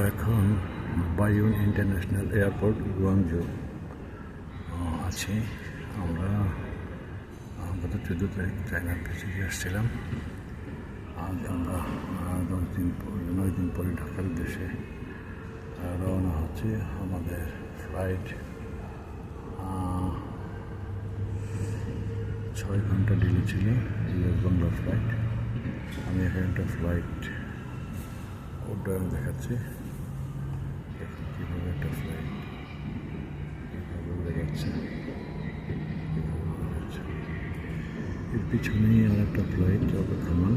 এখন বায়ুন international airport Guangzhou আছি। আমরা গত 14 তারিখ চায়নার ভিজিটে আসছিলাম। আজ আমরা 9 দিন পরে ঢাকার উদ্দেশ্যে রওনা হচ্ছে। আমাদের ফ্লাইট 6 ঘন্টা ডিলে ছিল, ইউএস বাংলা ফ্লাইট। আমি এখানে একটা ফ্লাইট উড্ডয়ন দেখাচ্ছি। দেখুন কীভাবে একটা ফ্লাইট উড়ে যাচ্ছে। এর পিছনেই আর একটা ফ্লাইট অপেক্ষমান,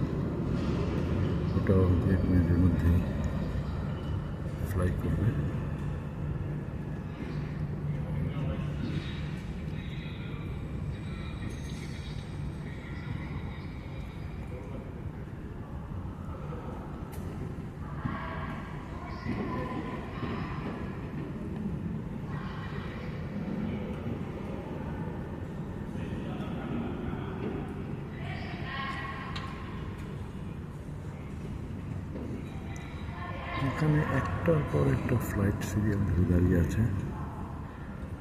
ওটাও 1 মিনিটের মধ্যেই ফ্লাই করবে। এখানে একটার পর একটা ফ্লাইট সিরিয়াল ধরে দাঁড়িয়ে আছে।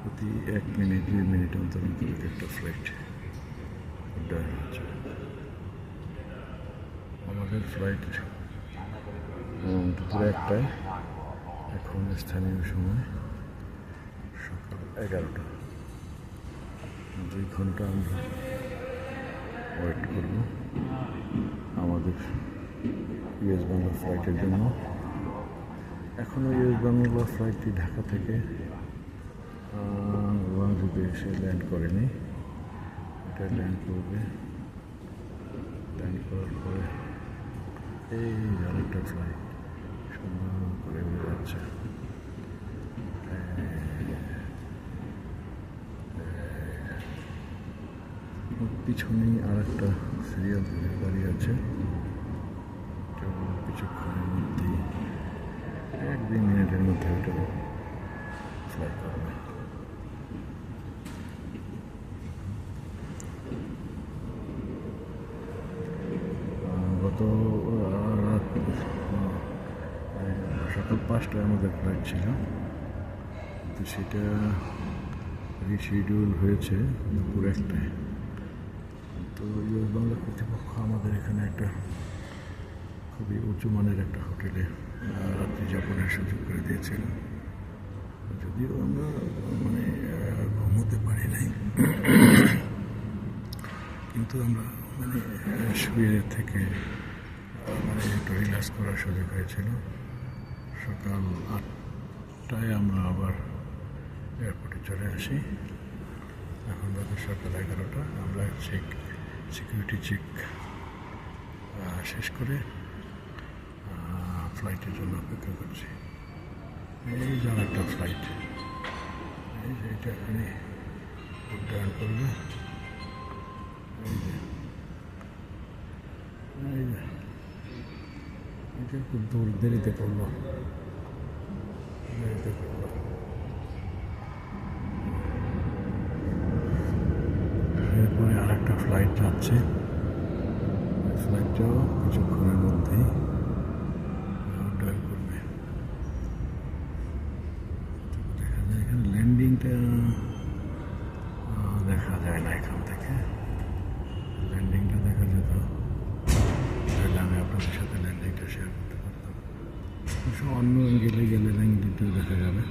প্রতি 1 মিনিট 2 মিনিট অন্তর অন্তর একটা ফ্লাইট উড্ডয়ন হচ্ছে। আমাদের ফ্লাইট দুপুর 1টায়, এখন স্থানীয় সময় সকাল 11টা। 2 ঘন্টা আমরা ওয়েট করব আমাদের ইউএস বাংলা ফ্লাইটের জন্য। এখনও ইউএস বাংলা ফ্লাইটটি ঢাকা থেকে গুয়াংজুতে এসে ল্যান্ড করেনি। এটা ল্যান্ড করবে। ল্যান্ড করার পরে এই আরেকটা ফ্লাইট সুন্দর করে উড়ে যাচ্ছে। পিছনেই আর একটা সিরিয়াল ধরে দাঁড়িয়ে আছে। কিছুক্ষণের মধ্যেই 1-2 মিনিটের মধ্যে ওটা ফ্লাই করবে। গত রাত সকাল 5টায় আমাদের ফ্লাইট ছিল, কিন্তু সেটা রিশিডিউল হয়েছে দুপুর 1টায়। তো ইউএস বাংলা কর্তৃপক্ষ আমাদের এখানে একটা খুবই উঁচু মানের একটা হোটেলে রাত্রি যাপনের সুযোগ করে দিয়েছিল। যদিও আমরা ঘুমোতে পারি নাই, কিন্তু আমরা শুয়ে থেকে একটু রিল্যাক্স করার সুযোগ হয়েছিল। সকাল 8টায় আমরা আবার এয়ারপোর্টে চলে আসি। এখন বাজে সকাল 11টা। আমরা সিকিউরিটি চেক শেষ করে ফ্লাইটের জন্য অপেক্ষা করছি। এই যে একটা ফ্লাইট, এই যে এটা এখানে উড্ডয়ন করবে। এটা খুব দেরিতে করলো। এরপরে আর একটা ফ্লাইট যাচ্ছে। ফ্লাইটটাও কিছুক্ষণের মধ্যেই উড্ডয়ন করবে। দেখা যায় এখানে ল্যান্ডিংটা দেখা যায় না। এখান থেকে ল্যান্ডিংটা দেখা যেত, তাহলে আমি আপনাদের সাথে ল্যান্ডিংটা শেয়ার করতে পারতাম। অন্য গেলে ল্যান্ডিংটাও দেখা যাবে।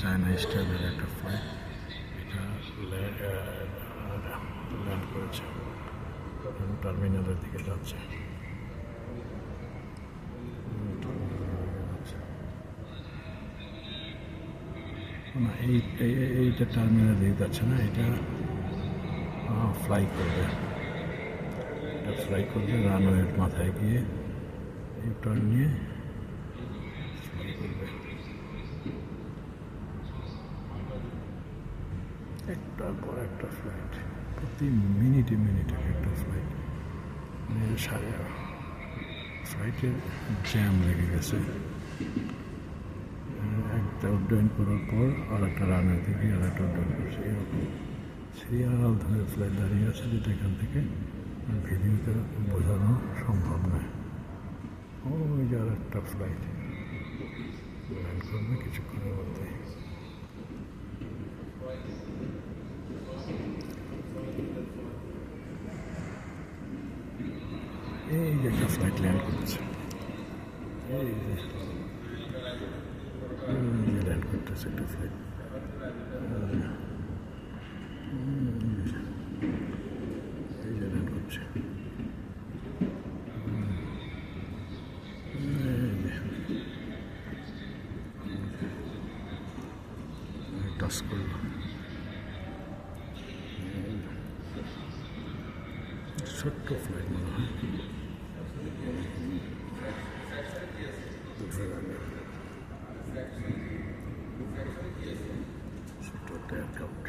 চায়না স্টাইলের একটা ফ্লাইট, এটা ল্যান্ড করেছে, টার্মিনালের দিকে যাচ্ছে। না, এইটা টার্মিনাল দিয়ে যাচ্ছে না, এটা ফ্লাই করবে। এটা ফ্লাই করবে রানওয়ের মাথায় গিয়ে ইউটার্ন নিয়ে ফ্লাই করবে। একটার পর একটা ফ্লাইট, প্রতি মিনিটে একটা ফ্লাইট। ফ্লাইটের জ্যাম লেগে গেছে। একটা উড্ডয়ন করার পর আর একটা রানের থেকে আর একটা উড্ডয়ন করছে। এরকম সিরিয়াল ধরে ফ্লাইট দাঁড়িয়ে আছে, যেটা এখান থেকে ভিডিওতে বোঝানো সম্ভব নয়। ওই যে আর একটা ফ্লাইট কিছুক্ষণের মধ্যে। এই যে একটা ফ্লাইট ল্যান্ড করছে, এই যে ল্যান্ড করতেছে একটা ফ্লাইট। এই যে ল্যান্ড করছে, টাচ করলো। ছোট্ট ফ্লাইট মনে হয়, ছোট্ট একটা এয়ারক্রাফট।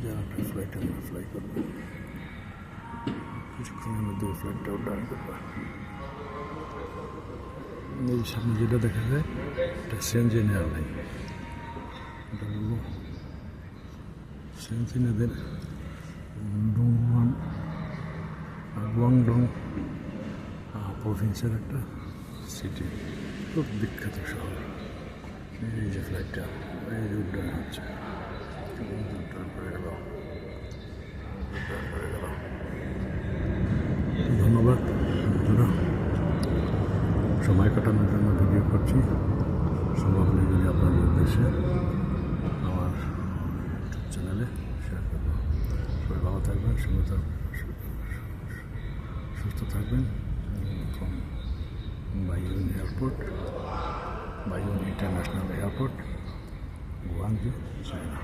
যারা ফ্লাইট আমরা ফ্লাই করবো, কিছুক্ষণের মধ্যে ফ্লাইটটাও ডান করবো। এই সামনে যেটা দেখা যায় এটা সেনজেন এয়ারলাইন, এটা বলবো সেনজেনেদের গুয়াংডং প্রভিন্সের একটা সিটি, খুব বিখ্যাত শহর। এই যে ফ্লাইটটা, এই যে উড্ডয়ন হচ্ছে, উড্ডয়ন করে গেল, উড্ডয়ন করে গেল। ধন্যবাদ বন্ধুরা, সময় কাটানোর জন্য ভিডিও করছি। সম্ভব হলে যদি আপনাদের উদ্দেশ্যে আমার ইউটিউব চ্যানেলে শেয়ার করবো। সবাই ভালো থাকবেন, সুস্থ থাকবেন। From Baiyun airport, Baiyun international airport, Guangzhou, China.